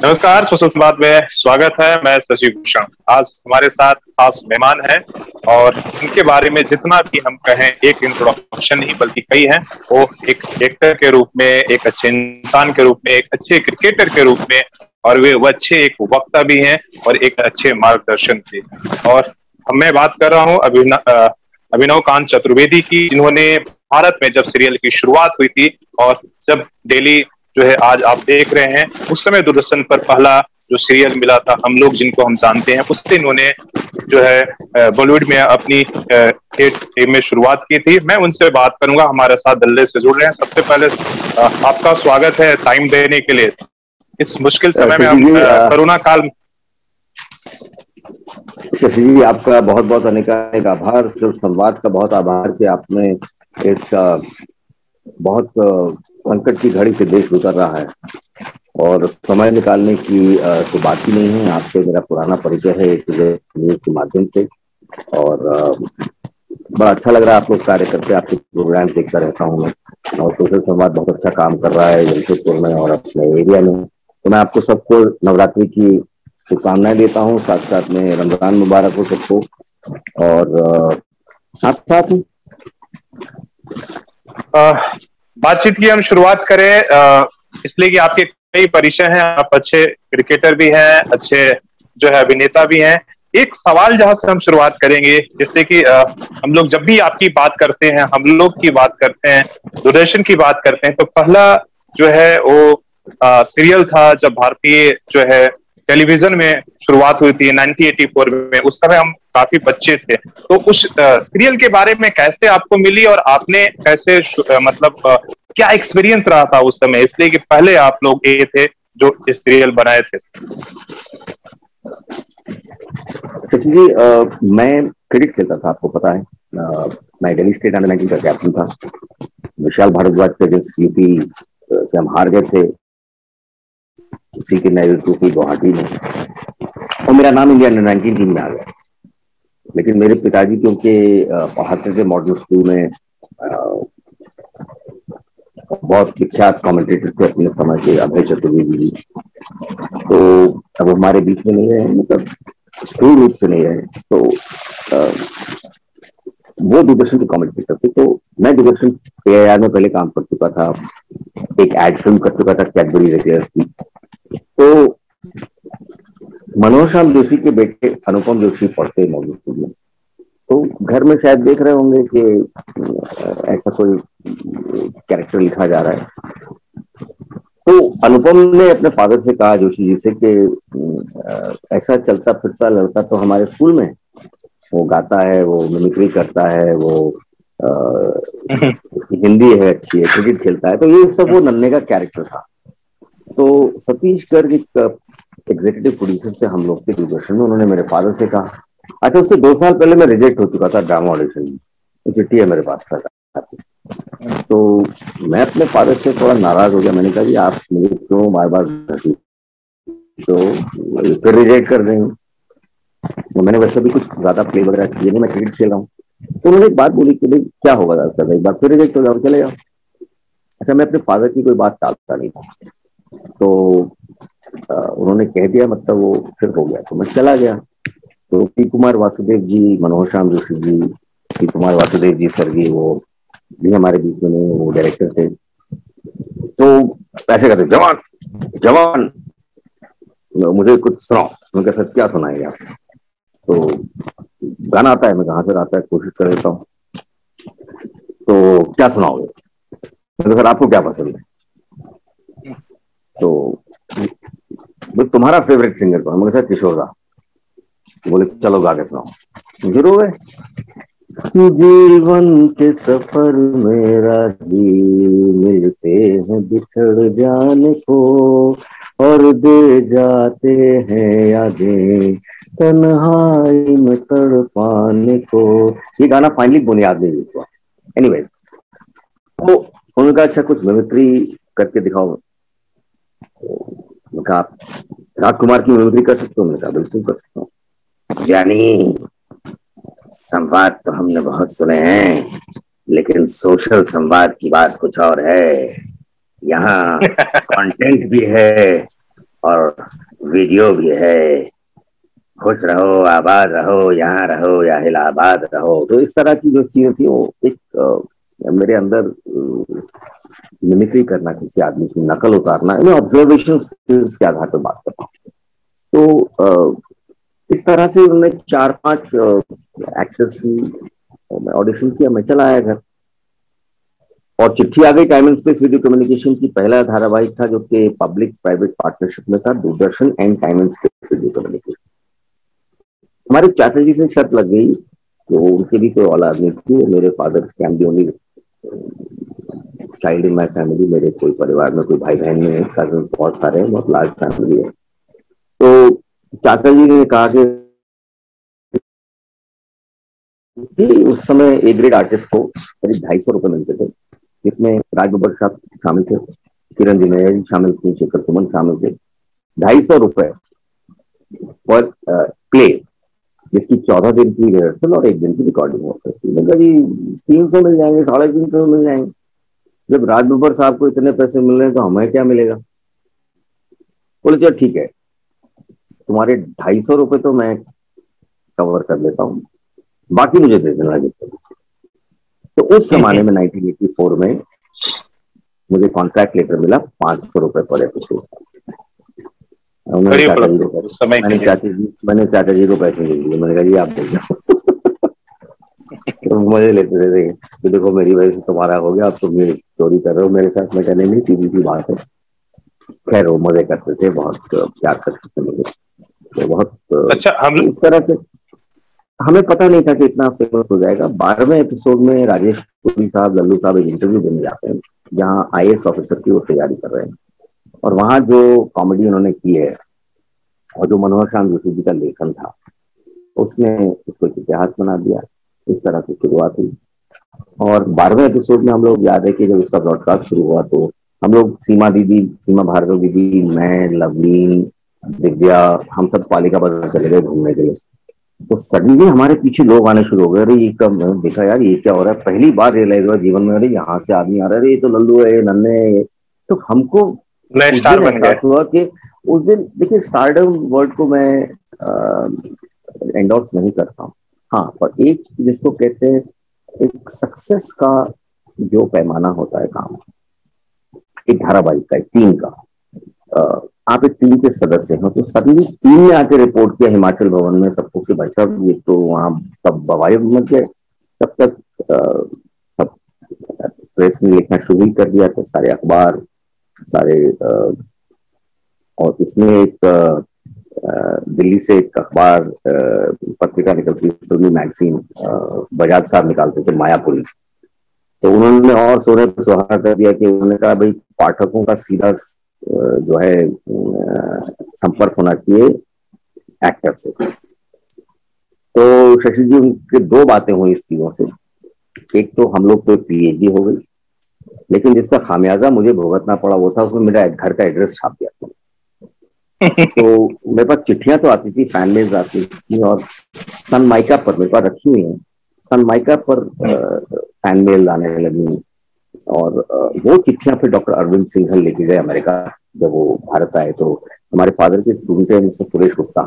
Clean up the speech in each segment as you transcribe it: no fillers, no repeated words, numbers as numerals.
नमस्कार, सोशल संवाद में स्वागत है। मैं शशि भूषण। आज हमारे साथ खास मेहमान हैं और इनके बारे में जितना भी हम कहें, एक इंट्रोडक्शन नहीं बल्कि कई हैं। वो एक एक्टर के रूप में, एक अच्छे इंसान के रूप में, एक अच्छे क्रिकेटर के रूप में, और वो अच्छे एक वक्ता भी हैं और एक अच्छे मार्गदर्शन भी। और मैं बात कर रहा हूँ अभिनव कांत चतुर्वेदी की, जिन्होंने भारत में जब सीरियल की शुरुआत हुई थी और जब डेली जो है आज आप देख रहे हैं, उस समय दूरदर्शन पर पहला जो सीरियल मिला था हम लोग जिनको हम जानते हैं, उससे इन्होंने जो है बॉलीवुड में अपनी हिट में शुरुआत की थी। मैं उनसे बात करूंगा, हमारे साथ दिल्ली से जुड़ रहे हैं। सबसे पहले आपका स्वागत है टाइम देने के लिए। इस मुश्किल समय में हम कोरोना काल। शशि जी, आपका बहुत बहुत अनेक आभार। संवाद का बहुत आभार कि आपने इस बहुत संकट की घड़ी से देश गुजर रहा है और समय निकालने की तो बात ही नहीं है। आपसे मेरा पुराना परिचय है एक न्यूज के माध्यम से और बड़ा अच्छा लग रहा है आप लोग कार्य करते, आपके प्रोग्राम देखता रहता हूँ मैं। और सोशल संवाद बहुत अच्छा काम कर रहा है जमशेदपुर में और अपने एरिया में। तो मैं आपको सबको नवरात्रि की शुभकामनाएं देता हूँ, साथ साथ में रमजान मुबारक हो सबको। और साथ में बातचीत की हम शुरुआत करें, इसलिए कि आपके कई परिचय हैं। आप अच्छे क्रिकेटर भी हैं, अच्छे जो है अभिनेता भी हैं। एक सवाल जहां से हम शुरुआत करेंगे, जिससे कि हम लोग जब भी आपकी बात करते हैं, हम लोग की बात करते हैं, दूरदर्शन की बात करते हैं, तो पहला जो है वो सीरियल था जब भारतीय जो है टेलीविजन में शुरुआत हुई थी 1984 में। उस समय हम काफी बच्चे थे। तो उस सीरियल के बारे में कैसे आपको मिली और आपने कैसे मतलब क्या एक्सपीरियंस रहा था उस समय, इसलिए कि पहले आप लोग ये थे जो इस सीरियल बनाए थे। सचिन जी, मैं क्रिकेट खेलता था, आपको पता है। मैं दिल्ली स्टेट अंडर 19 का कैप्टन था। विशाल भारद्वाज के अगेंस्ट यूपी से हम हार गए थे, उसी के नेहरू ट्रॉफी गुवाहाटी में, और मेरा नाम इंडिया अंडर 19 टीम में आ गया। लेकिन मेरे पिताजी क्योंकि पढ़ाते थे मॉडर्न स्कूल में, बहुत विख्यात कमेंटेटर थे अपने समय के, अभय चतुर्वेदी जी, तो अब हमारे बीच में नहीं रहे, मतलब स्कूल रूप से नहीं रहे। तो वो दूरदर्शन के कमेंटेटर थे, तो मैं दूरदर्शन AIR में पहले काम कर चुका था, एक एड फिल्म कर चुका था कैडबरी रेगुलर्स की। तो मनोज श्याम जोशी के बेटे अनुपम जोशी पढ़ते मॉडर्न स्कूल में, तो घर में शायद देख रहे होंगे कि ऐसा कोई कैरेक्टर लिखा जा रहा है। तो अनुपम ने अपने फादर से कहा, जोशी जी से, कि ऐसा चलता फिरता लड़का तो हमारे स्कूल में, वो गाता है, वो मिमिक्री करता है, वो उसकी हिंदी है अच्छी है, क्रिकेट खेलता है, तो ये सब वो नन्हे का कैरेक्टर था। तो सतीश गर्ग एग्जीक्यूटिव प्रोड्यूसर से हम लोग के दूरदर्शन में, उन्होंने मेरे फादर से कहा। अच्छा, उससे 2 साल पहले मैं रिजेक्ट हो चुका था ड्रामा ऑडिशन में, चिट्ठी है मेरे पास था। तो मैं अपने फादर से थोड़ा नाराज हो गया। मैंने कहा, जी आप मुझे क्यों बार बार तो फिर रिजेक्ट कर देंगे। तो मैंने वैसे भी कुछ ज्यादा प्ले वगैरह किए नहीं, मैं क्रिकेट खेल रहा हूँ। तो उन्होंने एक बात बोली कि भाई क्या होगा दादा, एक बार फिर रिजेक्ट हो जाओ, चले जाओ। अच्छा, मैं अपने फादर की कोई बात टालता नहीं था, तो उन्होंने कह दिया, मतलब वो फिर हो गया, तो मैं चला गया। तो P Kumar Vasudev ji, Manoj Shyam Joshi ji, P Kumar Vasudev ji sir जी, वो भी हमारे बीच में नहीं, वो डायरेक्टर थे। तो ऐसे कहते, जवान जवान मुझे कुछ सुनाओ। उनके साथ क्या सुनाएंगे आप? तो गाना आता है, मैं कहाँ से आता है, कोशिश कर देता हूँ। तो क्या सुनाओगे? तो सर आपको क्या पसंद है? तो तुम्हारा फेवरेट सिंगर कौन? मुझे सर किशोर दा। बोले चलो गा के सुनाओ। जरूर है। जीवन के सफर में राही मिलते हैं बिछड़ जाने को, और दे जाते हैं यादें तन्हाई में तड़पाने को। ये गाना फाइनली बुनियाद नहीं हुआ। एनीवेज, तो उनका अच्छा कुछ मिमिक्री करके दिखाओ। उनका राजकुमार की मिमिक्री कर सकते हो? उन्होंने कहा बिल्कुल कर सकता हूँ। यानी संवाद तो हमने बहुत सुने हैं, लेकिन सोशल संवाद की बात कुछ और है। यहाँ कंटेंट भी है और वीडियो भी है, खुश रहो आबाद रहो, यहाँ रहो या इलाहाबाद रहो। तो इस तरह की जो चीजें थी वो एक मेरे अंदर मिमिक्री करना, किसी आदमी की नकल उतारना, ऑब्जर्वेशन स्किल्स के आधार पर बात करना। तो इस तरह से उन्होंने 4-5 एक्टर्स की ऑडिशन किया, मैं चला आया घर। और चिट्ठी आ गई time and space video communication की। पहला धारावाहिक था जो कि पब्लिक प्राइवेट पार्टनरशिप में था, Doordarshan and time and space video communication. हमारे चाचा जी से शर्त लग गई, तो उनके भी कोई औलाद नहीं थी, मेरे father can be only child in my family. मेरे कोई परिवार में कोई भाई बहन नहीं है, कजन बहुत सारे हैं, बहुत लार्ज फैमिली है। तो चाचा जी ने कहा कि उस समय ए ग्रेड आर्टिस्ट को करीब 250 रुपए मिलते थे, जिसमें राज बब्बर साहब शामिल थे, किरण जिनेजा जी शामिल थे, शेखर सुमन शामिल थे। 250 रुपए पर प्ले, जिसकी 14 दिन की रिहर्सल और 1 दिन की रिकॉर्डिंग होती थी। मैंने कहा जी 300 मिल जाएंगे, 350 मिल जाएंगे। जब राज बब्बर साहब को इतने पैसे मिल रहे हैं तो हमें क्या मिलेगा? बोले चलो ठीक है, तुम्हारे 250 रुपए तो मैं कवर कर लेता हूँ, बाकी मुझे दे देना। तो उस जमाने में 1984 में मुझे कॉन्ट्रैक्ट लेटर मिला 500 रुपए पर एपिसोड। मैंने चाचा जी को पैसे दे दिए। मैंने कहा जी आप दे जाओ। तो मजे लेते थे कि देखो मेरी वजह से तुम्हारा हो गया, अब तुम मेरी चोरी कर रहे हो मेरे साथ। मैं कहने नहीं, सीधी सी बात है। खैर वो मजे करते थे, बहुत प्यार करते थे मुझे। तो बहुत अच्छा, हम इस तरह से हमें पता नहीं था कि इतना फेमस हो जाएगा। 12वें एपिसोड में राजेश पुरी साहब, लल्लू साहब एक इंटरव्यू देने जाते हैं, जहाँ IAS ऑफिसर की वो तैयारी कर रहे हैं। और वहां जो कॉमेडी उन्होंने की है और जो मनोहर श्याम जोशी जी का लेखन था, उसने उसको इतिहास बना दिया। इस तरह से शुरुआत हुई। और 12वें एपिसोड में हम लोग, याद है कि जब उसका ब्रॉडकास्ट शुरू हुआ तो हम लोग सीमा दीदी, सीमा भार्गव दीदी, मैं, लवलीन, दिव्या, हम सब पालिका बाजार चले गए घूमने के लिए। तो सडनली हमारे पीछे लोग आने शुरू हो गए। अरे ये कब देखा यार, ये क्या हो रहा है? पहली बार रियलाइज हुआ जीवन में, अरे यहाँ से आदमी आ रहा है, ये तो लल्लू है, नन्हे है। तो हमको नए उस स्टार दिन बन गए। एहसास हुआ कि उस दिन, देखिए स्टारडम वर्ड को मैं एंडोर्स नहीं करता हूँ, हाँ, पर एक जिसको कहते हैं एक सक्सेस का जो पैमाना होता है काम, एक धारावाहिक का, एक टीम का, आप एक टीम के सदस्य हो, तो सभी टीम ने आके रिपोर्ट किया हिमाचल भवन में सबको कि भाई साहब ये तो वहाँ सब बवाल मच गए। तब तक सब प्रेस ने लिखना शुरू ही कर दिया था, सारे अखबार, सारे और इसमें एक दिल्ली से एक अखबार पत्रिका निकलती, फिल्मी मैगजीन, बजाज साहब निकालते थे, मायापुरी। तो उन्होंने और सोने पर सुहागा कर दिया कि उन्होंने कहा भाई पाठकों का सीधा जो है संपर्क होना चाहिए एक्टर से। तो शशि जी की 2 बातें हुई इस चीजों से। एक तो हम लोग को PhD हो गई, लेकिन जिसका खामियाजा मुझे भुगतना पड़ा वो था उसमें मेरा घर का एड्रेस छाप दिया था। तो मेरे पास चिट्ठियां तो आती थी, फैन मेल्स आती थी, और सनमाइका पर मेरे पास रखी हुई है, सनमाइका पर फैन मेल आने लगी। और वो चिट्ठियां फिर डॉक्टर अरविंद सिंघल लेके गए अमेरिका। जब वो भारत आए तो हमारे फादर के स्टूडेंट है मिस्टर सुरेश गुप्ता,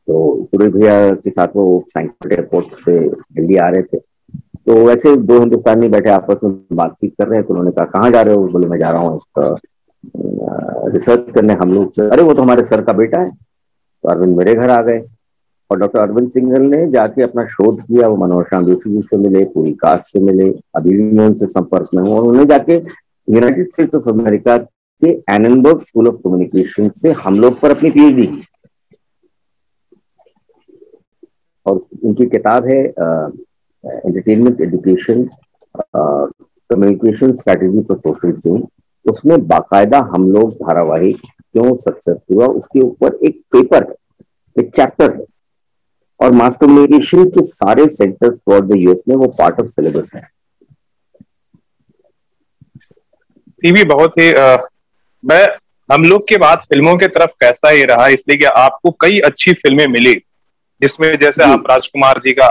तो सुरेश भैया के साथ वो फ्रैंकफर्ट एयरपोर्ट से दिल्ली आ रहे थे। तो वैसे 2 हिंदुस्तानी बैठे आपस में बातचीत कर रहे हैं। तो उन्होंने कहा कहाँ जा रहे हो? बोले मैं जा रहा हूँ रिसर्च करने हम लोग से। अरे वो तो हमारे सर का बेटा है। तो अरविंद मेरे घर आ गए और डॉक्टर अरविंद सिंघल ने जाके अपना शोध किया। वो मनोहर श्याम जोशी जी से मिले, पूरी कास्ट से मिले, अभी भी मैं उनसे संपर्क में हूँ। और उन्होंने जाके यूनाइटेड स्टेट्स ऑफ अमेरिका के एननबर्ग स्कूल ऑफ कम्युनिकेशन से हम लोग पर अपनी PhD की। और उनकी किताब है entertainment education communication strategy for social change. उसमें बाकायदा हम लोग धारावाहिक क्यों सक्सेस हुआ उसके ऊपर एक पेपर है, एक चैप्टर है। और मास कम्युनिकेशन के सारे सेंटर्स फॉर द US में वो पार्ट ऑफ सिलेबस है। टीवी बहुत ही मैं हम लोग के बाद फिल्मों के तरफ कैसा ही रहा, इसलिए कि आपको कई अच्छी फिल्में मिली, जिसमें जैसे आप राजकुमार जी का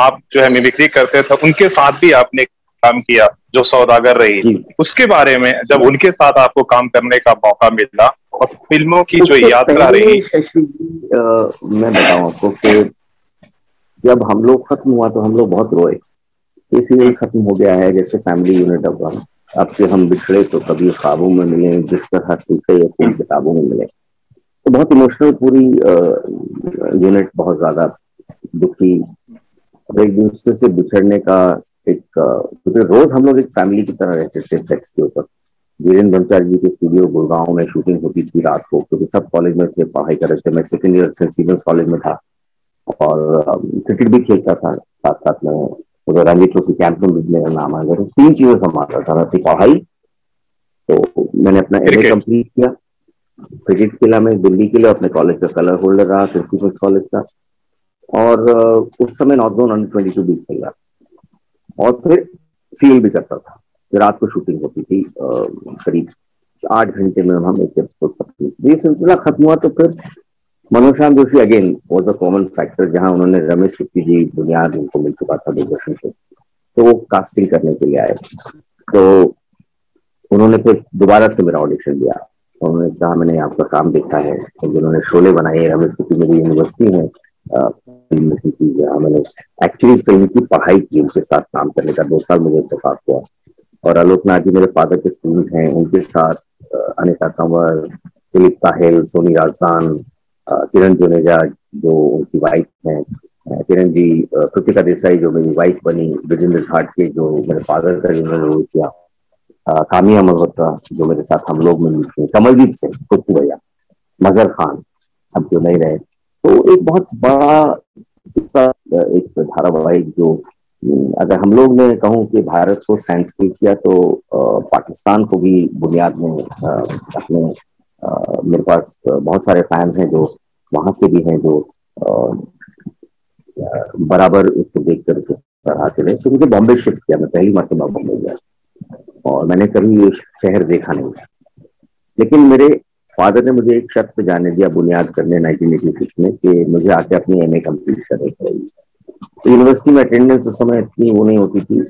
आप जो है मिमिक्री करते थे, उनके साथ भी आपने काम किया जो सौदागर रही। उसके बारे में जब उनके साथ आपको काम करने का मौका मिला और फिल्मों की जो उससे यात्रा पहले रही। शशि जी, मैं बताऊं आपको कि जब हम लोग खत्म हुआ तो हम लोग बहुत रोए। ये सीरियल खत्म हो गया है जैसे फैमिली यूनिट। अब से हम बिछड़े तो कभी ख्वाबों में मिले, जिस तरह सीखे या कोई किताबों में मिले। तो बहुत इमोशनल पूरी यूनिट, बहुत ज्यादा दुखी और एक दूसरे से बिछड़ने का एक, क्योंकि रोज हम लोग एक फैमिली की तरह रहते थे सेट्स के ऊपर। वीरेंद्र ब्रह्मचारी जी के स्टूडियो गुड़गांव में शूटिंग होती थी रात को, क्योंकि सब कॉलेज में थे, पढ़ाई कर रहे थे। मैं second year Saint Stephen's college में था और क्रिकेट भी खेलता था साथ साथ में। उधर रणजी ट्रॉफी कैंप में भी मेरा नाम आ गया। तो तीन चीजें संभालता था, थी पढ़ाई, तो मैंने अपना एमए क्रिकेट। कंप्लीट किया, क्रिकेट खेला मैं दिल्ली के लिए, अपने कॉलेज का कलर होल्डर रहा सेंट स्टीफेंस कॉलेज का, और उस समय नॉर्थ जोन अंडर 22 भी खेल रहा, और फिर सीरियल भी करता था। फिर रात को शूटिंग होती थी, करीब 8 घंटे में हम एक एपिसोड करते थे। ये सिलसिला खत्म हुआ तो फिर Manoj Joshi again was a common factor, जहां उन्होंने रमेश सिप्पी जी बुनियाद उनको मिल चुका था दूरदर्शन से, तो वो कास्टिंग करने के लिए आए। तो उन्होंने फिर दोबारा से मेरा ऑडिशन दिया। उन्होंने कहा मैंने आपका काम देखा है, तो जिन्होंने शोले बनाए, रमेश सिप्पी मेरी यूनिवर्सिटी है, जहाँ मैंने एक्चुअली फिल्म की पढ़ाई की, उनके साथ काम करने का 2 साल मुझे इत्तेफाक हुआ। और आलोकनाथ जी मेरे फादर के स्टूडेंट हैं, उनके साथ अनिता कंवर, दिलीप ताहिल, सोनी राजदान, किरण जुनेजा जो उनकी वाइफ हैं, किरण जी, कृतिका देसाई जो मेरी वाइफ बनी, विजेंद्र घाट के जो मेरे फादर का जिन्होंने रोल किया, कामिया मल्होत्रा जो मेरे साथ हम लोग में मिलते हैं, कमलजीत सिंह, कुप्पू भैया, मजहर खान, अब जो नहीं रहे। तो एक बहुत बड़ा किस्सा, एक धारावाहिक जो, अगर हम लोग ने कहूँ कि भारत को साइंस किया, तो पाकिस्तान को भी बुनियाद में अपने, मेरे पास बहुत सारे फैंस हैं जो वहां से भी हैं, जो बराबर उसको देखकर उसे सराहते रहे। तो मुझे बॉम्बे शिफ्ट किया, मैं पहली मरतबा बॉम्बे गया और मैंने कभी ये शहर देखा नहीं था। लेकिन मेरे फादर ने मुझे एक शर्त पे जाने दिया बुनियाद करने 1986 में, कि मुझे आके अपनी एमए कंप्लीट करनी पड़ेगी। तो यूनिवर्सिटी में अटेंडेंस उस समय इतनी वो नहीं होती थी,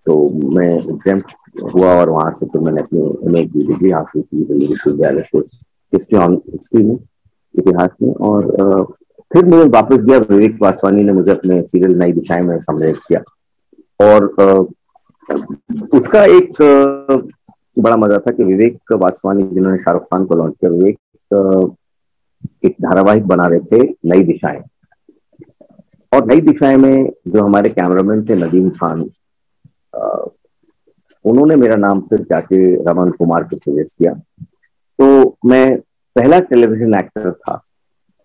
तो मैं एग्जाम हुआ और वहां से फिर मैंने अपनी एमए की डिग्री हासिल की दिल्ली विश्वविद्यालय से, हिस्ट्री में, इतिहास में। और फिर मुझे वापस गया, विवेक वासवानी ने मुझे अपने सीरियल नई दिशाएं में सम्मिलित किया। और उसका एक बड़ा मजा था कि विवेक वासवानी जिन्होंने शाहरुख खान को लॉन्च किया, विवेक एक धारावाहिक बना रहे थे नई दिशाएं, और नई दिशाएं में जो हमारे कैमरामैन थे नदीम खान, उन्होंने मेरा नाम फिर जाके रमन कुमार को सजेस्ट किया। तो मैं पहला टेलीविजन एक्टर था,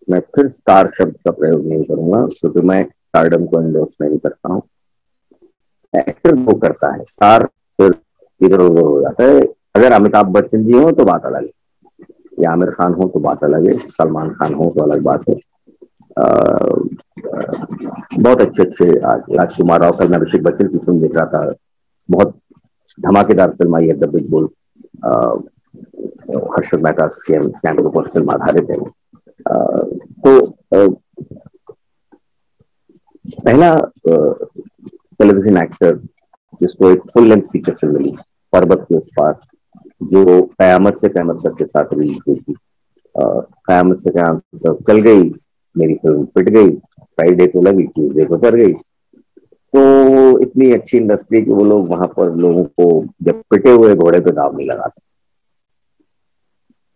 मैं फिर स्टार शब्द का प्रयोग नहीं करूंगा क्योंकि मैं स्टारडम को एंडोर्स नहीं करता हूँ। एक्टर वो करता है, स्टार फिर इधर उधर हो जाता है। अगर अमिताभ बच्चन जी हो तो बात अलग है, या आमिर खान हो तो बात अलग है, सलमान खान हो तो अलग बात है। बहुत अच्छे अच्छे, आज राजकुमार राव, कल मैं अभिषेक बच्चन की फिल्म देख रहा था, बहुत धमाकेदार फिल्म आई है the big bull, Harshad Mehta scam के ऊपर फिल्म आधारित है। तो पहला टेलीविजन एक्टर जिसको एक फुल लेंथ फीचर फिल्म मिली, पर्वत के उस पार, जो कयामत से कयामत तक के साथ रिलीज हुई थी। कयामत से कयामत तक चल गई, मेरी फिल्म पिट गई, फ्राइडे को लगी, ट्यूजडे को उतर गई। तो इतनी अच्छी इंडस्ट्री कि वो लोग वहां पर लोगों को जब पिटे हुए घोड़े पे दाव नहीं लगाते।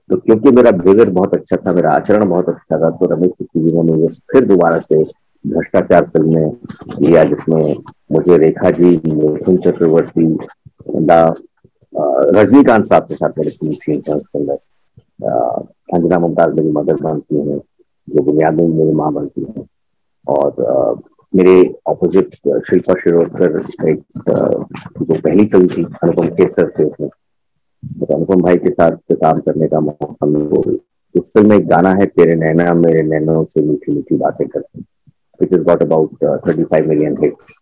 तो क्योंकि मेरा बिहेवियर बहुत अच्छा था, मेरा आचरण बहुत अच्छा था, तो रमेश सिप्पी जी ने मुझे फिर दोबारा से भ्रष्टाचार फिल्म में लिया, जिसमें मुझे रेखा जी, मिथुन चक्रवर्ती, रजनीकांत साहब के साथ मेरे 3 सीन थे उसके अंदर। अंजना मुमताज मेरी मदर बनती है, जो बुनियाद में मेरी माँ बनती है, और मेरे ऑपोजिट शिल्पा शिरोडकर, एक जो पहली फिल्म थी अनुपम केसर से, उसमें तो अनुपम भाई के साथ काम करने का मौका मिला। उस फिल्म में एक गाना है, तेरे नैना मेरे नैनों से मीठी मीठी बातें करते हैं, which is got about 35 million hits.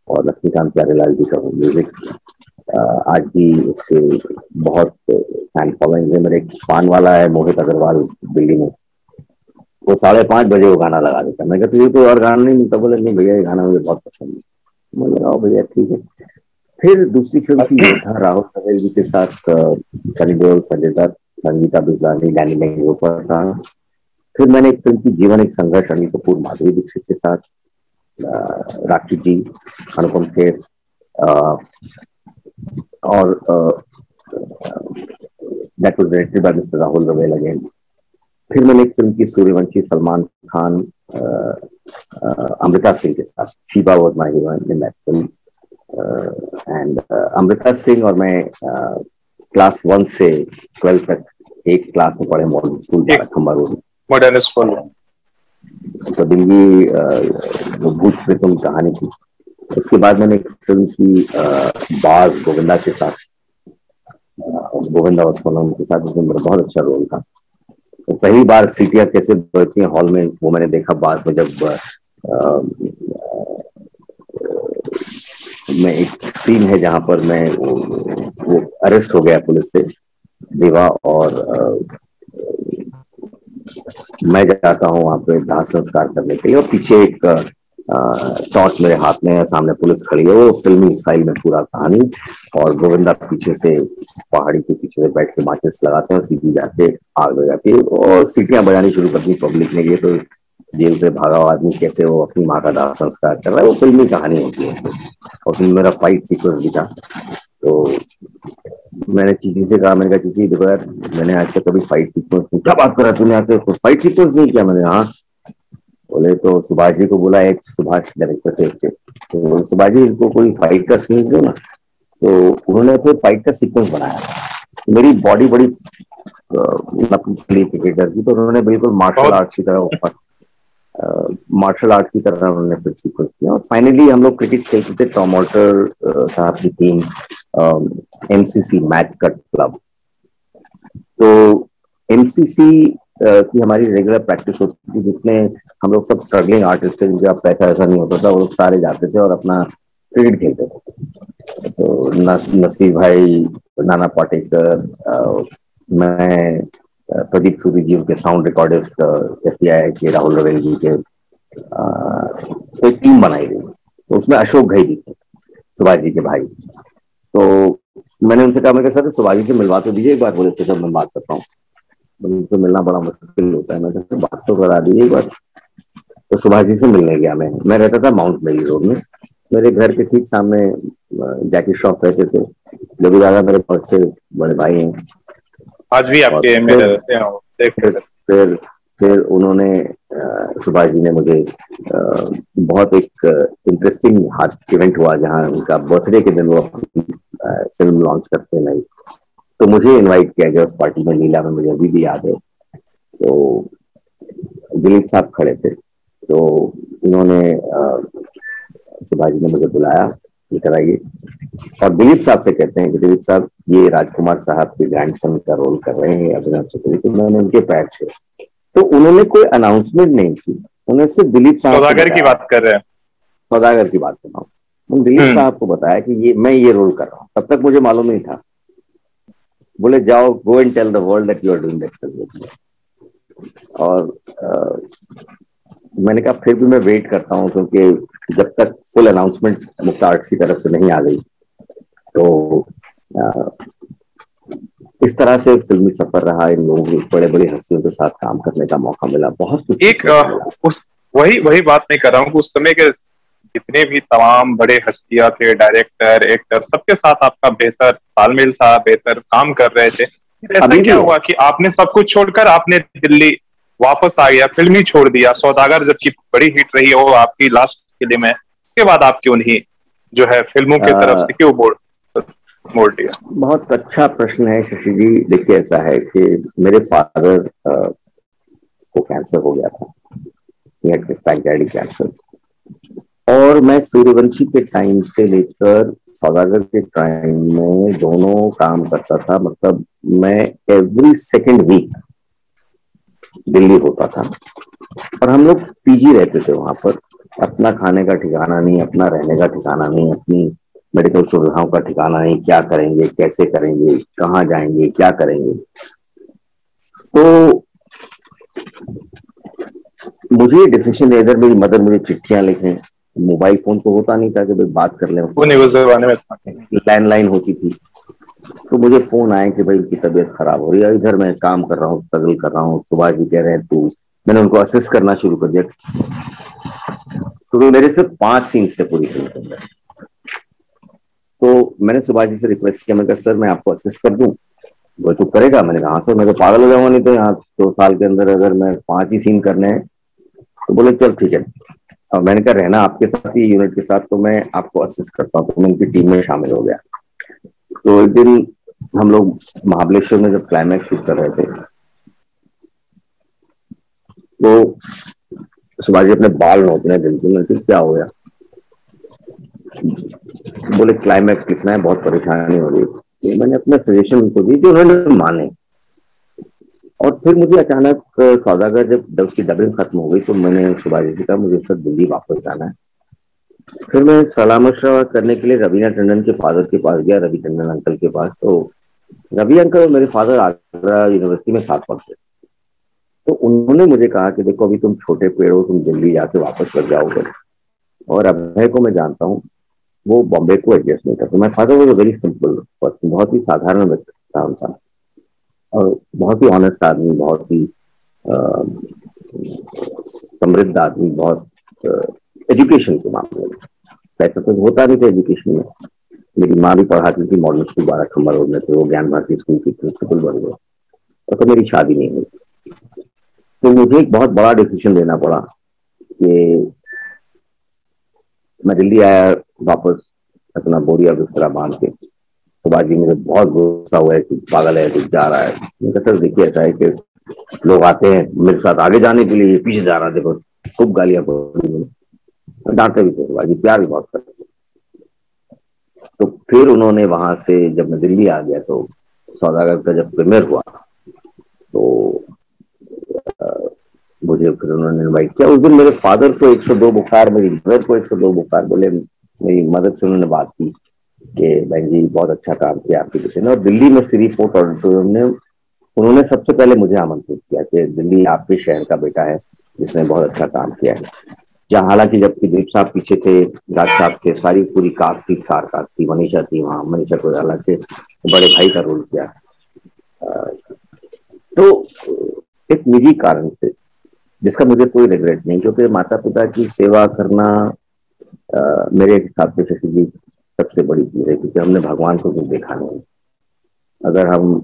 और लक्ष्मीकांत प्यारेलाल जी का म्यूजिक आज भी उसके बहुत फैन फॉलोइंग है। मेरे एक फान वाला है मोहित अग्रवाल दिल्ली में, वो 5:30 बजे वो गाना लगा देता। मैं कहता तुझे कोई और गाना नहीं मिलता? बोले नहीं भैया, ये गाना मुझे बहुत पसंद है। मैं लगा भैया ठीक है। फिर दूसरी फिल्म थी योद्धा, राहुल रवेल जी के साथ, सनी देओल, संजय दत्त, संगीता बिजलानी, डैनी लंगोटा। फिर मैंने एक फिल्म की जीवन एक संघर्ष, अनिल कपूर, माधुरी दीक्षित के साथ, राखी जी, अनुपम खेर, और that was directed by mister Rahul Rawail again. फिर मैंने एक फिल्म की सूर्यवंशी, सलमान खान, अमृता सिंह के साथ, Sheeba was my heroine in that film. And Amrita Singh और मैं क्लास 1 से 12 तक एक क्लास में पढ़े, मॉडर्न स्कूल खंबा रोड, मॉडर्न स्कूल। तो दिल्ली वो भूत प्रेतम कहानी थी। उसके बाद मैंने एक फिल्म की बाज, गोविंदा के साथ, गोविंदा वसवनम के साथ, उसमें मेरा बहुत अच्छा रोल था। तो पहली बार सीटियां कैसे बजती हैं हॉल में, वो मैंने देखा बाद में, जब मैं एक सीन है जहां पर मैं वो अरेस्ट हो गया पुलिस से, देवा, और मैं जाता हूँ वहां पे दाह संस्कार करने के लिए, और पीछे एक टॉर्च मेरे हाथ में है, सामने पुलिस खड़ी है, वो फिल्मी स्टाइल में पूरा कहानी। और गोविंदा पीछे से, पहाड़ी के पीछे से बैठ के माचिस लगाते हैं, सीधी जाके आग लग जाती है, और सीटियां बजानी शुरू करती पब्लिक ने, ये तो जेल से भागा हुआ आदमी कैसे वो अपनी माँ का दाह संस्कार कर रहा है, वो फिल्मी कहानी होती है। और फिर मेरा फाइट सीक्वेंस भी था। तो मैंने चीची से कहा, मैंने कहा चीची देखो यार, मैंने आज तक कभी फाइट सीक्वेंस नहीं, क्या बात कर रहा तूने आके फाइट सीक्वेंस नहीं किया? मैंने, हाँ। बोले तो सुभाष जी को बोला, एक सुभाष डायरेक्टर थे उसके, तो सुभाष जी इनको कोई फाइट का सीन दो ना। तो उन्होंने फिर फाइट का सीक्वेंस बनाया। मेरी बॉडी बड़ी क्रिकेटर की, तो उन्होंने बिल्कुल मार्शल आर्ट्स की तरह उन्होंने फिर सीक्वेंस किया। और फाइनली हम लोग क्रिकेट खेलते थे, टॉम ऑल्टर साहब की team, MCC match cut club. तो एमसीसी की हमारी रेगुलर प्रैक्टिस होती थी, जिसमें हम लोग सब स्ट्रगलिंग आर्टिस्ट थे, जिनका पैसा ऐसा नहीं होता था, वो सारे जाते थे और अपना क्रिकेट खेलते थे। तो नसीर भाई, नाना पाटेकर, मैं, प्रदीप सूरी जी, उनके साउंड रिकॉर्डिस्ट, एफटीआई के राहुल रवेल जी के, तो एक टीम बनाई गई। तो उसमें अशोक घई जी थे, सुभाष जी के भाई। तो मैंने उनसे कहा, मैं सर सुभाष जी से मिलवा तो दीजिए एक बार। बोले सर मैं बात करता हूँ, उनसे मिलना बड़ा मुश्किल होता है। मैं बात तो करा दीजिए एक बार। तो सुभाष जी से मिलने गया मैं रहता था माउंट मेरी रोड में, मेरे घर के ठीक सामने जैकी श्रॉफ रहते थे, जो भी दादा मेरे बहुत से बड़े भाई हैं, आज भी आपके मेरे रहते हैं। फिर उन्होंने, सुभाष जी ने मुझे, बहुत एक इंटरेस्टिंग हाथ इवेंट हुआ जहाँ उनका बर्थडे के दिन वो फिल्म लॉन्च करते नहीं, तो मुझे इनवाइट किया गया उस पार्टी में, लीला में, मुझे अभी भी याद है। तो दिलीप साहब खड़े थे, तो उन्होंने, सुभाष जी ने मुझे बुलाया, लेकर आइए, और दिलीप साहब से कहते हैं कि दिलीप साहब ये राजकुमार साहब के ग्रैंडसन का रोल कर रहे हैं अभिनव चतुर्वेदी। तो मैंने उनके पैर छुए। तो उन्होंने कोई अनाउंसमेंट नहीं की, उन्होंने सिर्फ दिलीप साहब सौदागर की बात कर रहे हैं, सौदागर की बात कर रहा हूँ, दिलीप साहब को बताया कि मैं ये रोल कर रहा हूँ। तब तक मुझे मालूम नहीं था। बोले जाओ, go and tell the world that you are doing that. और मैंने कहा फिर भी मैं वेट करता हूँ, क्योंकि जब तक फुल अनाउंसमेंट मुक्ता आर्ट्स की तरफ से नहीं आ गई, तो इस तरह से फिल्मी सफर रहा। इन लोगों के बड़े बड़े हस्तियों के साथ काम करने का मौका मिला, बहुत कुछ उस वही बात नहीं कर रहा हूँ, उस समय के जितने भी तमाम बड़े हस्तियां थे, डायरेक्टर, एक्टर, सबके साथ आपका बेहतर तालमेल था, बेहतर काम कर रहे थे। ऐसा क्या हुआ कि आपने सब कुछ छोड़कर आपने दिल्ली वापस आ गया, फिल्म ही छोड़ दिया? सौदागर जबकि बड़ी हिट रही है वो आपकी लास्ट फिल्म है, उसके बाद आप क्यों नहीं जो है फिल्मों की तरफ से क्यों मोड़ दिया? बहुत अच्छा प्रश्न है शशि जी। देखिए ऐसा है कि मेरे फादर को कैंसर हो गया था, पैंक्रियाटिक कैंसर, और मैं सूर्यवंशी के टाइम से लेकर सौदागर के टाइम में दोनों काम करता था। मतलब मैं एवरी सेकेंड वीक दिल्ली होता था, और हम लोग पीजी रहते थे वहां पर। अपना खाने का ठिकाना नहीं, अपना रहने का ठिकाना नहीं, अपनी मेडिकल सुविधाओं का ठिकाना नहीं, क्या करेंगे, कैसे करेंगे, कहाँ जाएंगे, क्या करेंगे। तो मुझे डिसीजन, इधर मेरी मदर मुझे चिट्ठियां लिखें, मोबाइल फोन तो होता नहीं था कि भाई बात कर लें, लैंडलाइन होती थी। तो मुझे फोन आया कि भाई उनकी तबीयत खराब हो रही है, इधर मैं काम कर रहा हूँ, स्ट्रगल कर रहा हूँ। सुभाष जी कह रहे हैं तू, मैंने उनको असिस्ट करना शुरू कर दिया। तो मेरे सिर्फ 5 सीन्स थे पूरी फिल्म के अंदर। तो मैंने सुभाष जी से रिक्वेस्ट किया, मैं कहा सर मैं आपको असिस्ट कर दूं, वो तो करेगा? मैंने कहा हाँ सर, मैं तो पागल हो जाऊंगा, नहीं तो यहाँ 2 साल के अंदर अगर मैं 5 ही सीन करने हैं। तो बोले चल ठीक है। और मैंने कहा रहना आपके साथ ही यूनिट के साथ, तो मैं आपको असिस्ट करता हूँ। तो मैं उनकी टीम में शामिल हो गया। तो एक दिन हम लोग महाबलेश्वर में जब क्लाइमैक्स शूट कर रहे थे, तो सुभाष जी अपने बाल नोचने बिल्कुल नहीं, क्या हो गया? बोले क्लाइमैक्स लिखना है, बहुत परेशानी हो रही है। तो मैंने अपना सजेशन उनको दी, जो उन्होंने माने। और फिर मुझे अचानक सौदागर जब उसकी डबिंग खत्म हो गई, तो मैंने सुभाष जी से कहा मुझे सर दिल्ली वापस जाना है। फिर मैं सलाह मशवरा करने के लिए रवीना टंडन के फादर के पास गया, रवि टंडन अंकल के पास। तो रवि अंकल और मेरे फादर आगरा यूनिवर्सिटी में साथ पढ़ते। तो उन्होंने मुझे कहा कि देखो अभी तुम छोटे पेड़ हो, तुम दिल्ली जाके वापस लग जाओगे। और अभय को मैं जानता हूँ, वो बॉम्बे को एडजस्ट नहीं करता। My father was a very simple person, बहुत ही साधारण व्यक्ति था उनका, और बहुत ही ऑनेस्ट आदमी, बहुत ही समृद्ध आदमी, बहुत एजुकेशन के मामले में पैसा तो होता नहीं था एजुकेशन में। मेरी माँ भी पढ़ाती थी मॉडर्न स्कूल 12 खंबा रोड में, थे वो ज्ञान भारती स्कूल की प्रिंसिपल बन गए। और तो मेरी शादी नहीं हुई। तो मुझे एक बहुत बड़ा डिसीजन लेना पड़ा कि मैं दिल्ली आया वापस, अपना बोरिया बिस्तरा बांध के। सुभाष जी मुझे बहुत गुस्सा हुआ है कि पागल है, कुछ जा रहा है। मैंने सर देखिए ऐसा है कि लोग आते हैं मेरे साथ आगे जाने के लिए, पीछे जा रहा, देखो खूब गालियां पड़ी मुझे, डांटते भी थे सुभाष जी, प्यार भी बहुत करते। तो फिर उन्होंने वहां से, जब मैं दिल्ली आ गया, तो सौदागर का जब प्रीमियर हुआ, तो मुझे फिर उन्होंने इनवाइट किया। उस दिन मेरे फादर को 102 बुखार, मेरी मदर को 102 बुखार। बोले, मेरी मदर से उन्होंने बात की कि बहन जी बहुत अच्छा काम किया आपके बेटे ने। और दिल्ली में श्री फोर्ट ऑडिटोरियम में उन्होंने सबसे पहले मुझे आमंत्रित किया कि दिल्ली आपके शहर का बेटा है जिसने बहुत अच्छा काम किया है। जहाँ हालांकि जबकि दिलीप साहब पीछे थे, राज साहब थे, सारी पूरी कास्ट थी, स्टार कास्ट थी, मनीषा थी वहाँ, मनीषा कोइराला के बड़े भाई का रोल किया। तो एक निजी कारण से, जिसका मुझे कोई रिग्रेट नहीं, क्योंकि माता पिता की सेवा करना मेरे हिसाब से शशि जी सबसे बड़ी चीज है, क्योंकि हमने भगवान को कुछ देखा नहीं। अगर हम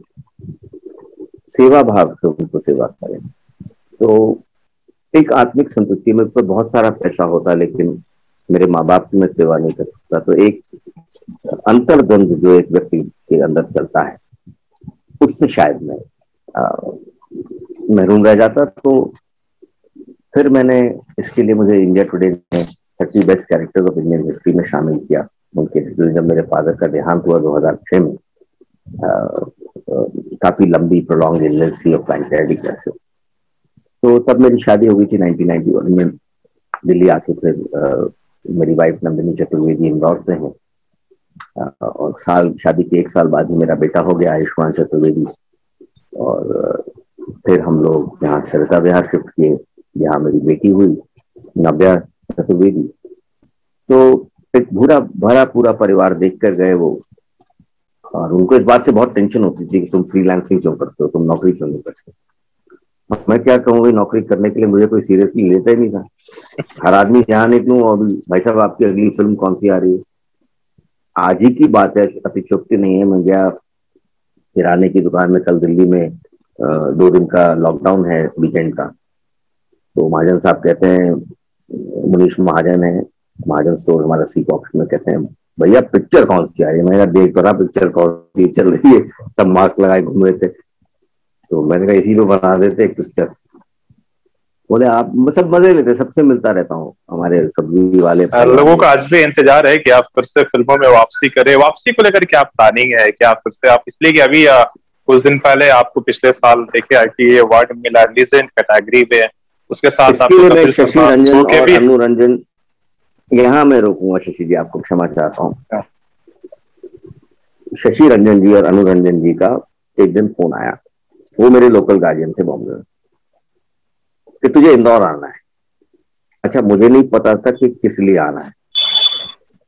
सेवा भाव से उनको सेवा करें तो एक आत्मिक संतुष्टि में, पर बहुत सारा पैसा होता लेकिन मेरे माँ बाप की मैं सेवा नहीं कर सकता। तो एक अंतर्द्वंद जो एक व्यक्ति के अंदर चलता है, उससे शायद मैं महरूम रह जाता। तो फिर मैंने इसके लिए, मुझे इंडिया टुडे ने 30 best characters of Indian history में शामिल किया। उनके जब मेरे फादर का देहांत हुआ 2006 में, काफी लंबी prolong illness of pancreatic acid, तो तब मेरी शादी हो गई थी 1991 में। दिल्ली आके फिर मेरी वाइफ नंदिनी चतुर्वेदी इंदौर से हैं, और शादी के 1 साल बाद ही मेरा बेटा हो गया आयुष्मान चतुर्वेदी। और फिर हम लोग यहाँ सरिता विहार शिफ्ट किए, यहाँ मेरी बेटी हुई नव्या चतुर्वेदी। तो एक भूरा भरा पूरा परिवार देख कर गए वो। और उनको इस बात से बहुत टेंशन होती थी कि तुम फ्रीलांसिंग क्यों करते हो, तुम नौकरी क्यों नहीं करते। मैं क्या कहूँ, नौकरी करने के लिए मुझे कोई सीरियसली लेता ही नहीं था। हर आदमी जहाँ निकलूं, और भाई साहब आपकी अगली फिल्म कौन सी आ रही है? आज ही की बात है, अतिशयोक्ति नहीं है। मैं गया किराने की दुकान में, कल दिल्ली में 2 दिन का लॉकडाउन है वीकेंड का। तो महाजन साहब कहते हैं, मुनीश महाजन है, महाजन स्टोर हमारा सी ऑप्शन में, कहते हैं भैया पिक्चर कौन सी आ रही है? मैंने देख तो रहा पिक्चर कौन सी चल रही है, सब मास्क लगाए घूम रहे थे। तो मैंने कहा इसी को बना देते एक पिक्चर। बोले आप, सब मजे लेते, सबसे मिलता रहता हूँ, हमारे सब्जी वाले लोगों का आज भी इंतजार है कि आप फिर से फिल्मों में वापसी करें। वापसी को लेकर क्या प्लानिंग है? क्या फिर से आप, इसलिए कि अभी कुछ दिन पहले आपको पिछले साल देखे ITA अवार्ड मिला लीजेंड कैटेगरी में, उसके साथ आपको शशि रंजन और अनु रंजन, यहाँ मैं रोकूंगा शशि जी, आपको क्षमा चाहता हूँ। शशि रंजन जी और अनु रंजन जी का एक दिन फोन आया, वो मेरे लोकल गार्जियन थे बॉम्बे में, कि तुझे इंदौर आना है। अच्छा, मुझे नहीं पता था कि किस लिए आना है।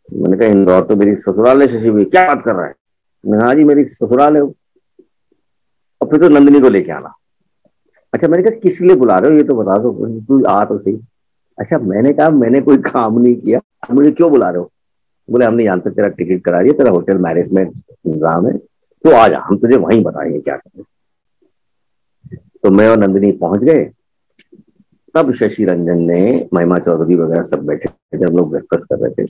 मैंने कहा इंदौर तो मेरी ससुराल है। शशि भाई क्या बात कर रहा है? हाँ जी मेरी ससुराल है वो। और फिर तो नंदिनी को लेके आना। अच्छा मैंने कहा किस लिए बुला रहे हो ये तो बता दो, तू आ तो सही। अच्छा मैंने कहा मैंने कोई काम नहीं किया, आप मुझे क्यों बुला रहे हो? बोले हम नहीं जानते, तेरा टिकट करा दिया, तेरा होटल मैरिज में इंतजाम है, तो आ जा, हम तुझे वहीं बताएंगे क्या करना। तो मैं और नंदिनी पहुंच गए। तब शशि रंजन ने, महिमा चौधरी वगैरह सब बैठे थे, हम लोग ब्रेकफास्ट कर रहे थे।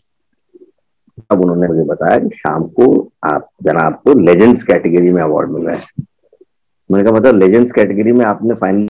तब उन्होंने मुझे बताया कि शाम को आप जनाब को लेजेंड्स कैटेगरी में अवार्ड मिल रहा है। मैंने कहा मतलब लेजेंड्स कैटेगरी में आपने फाइनल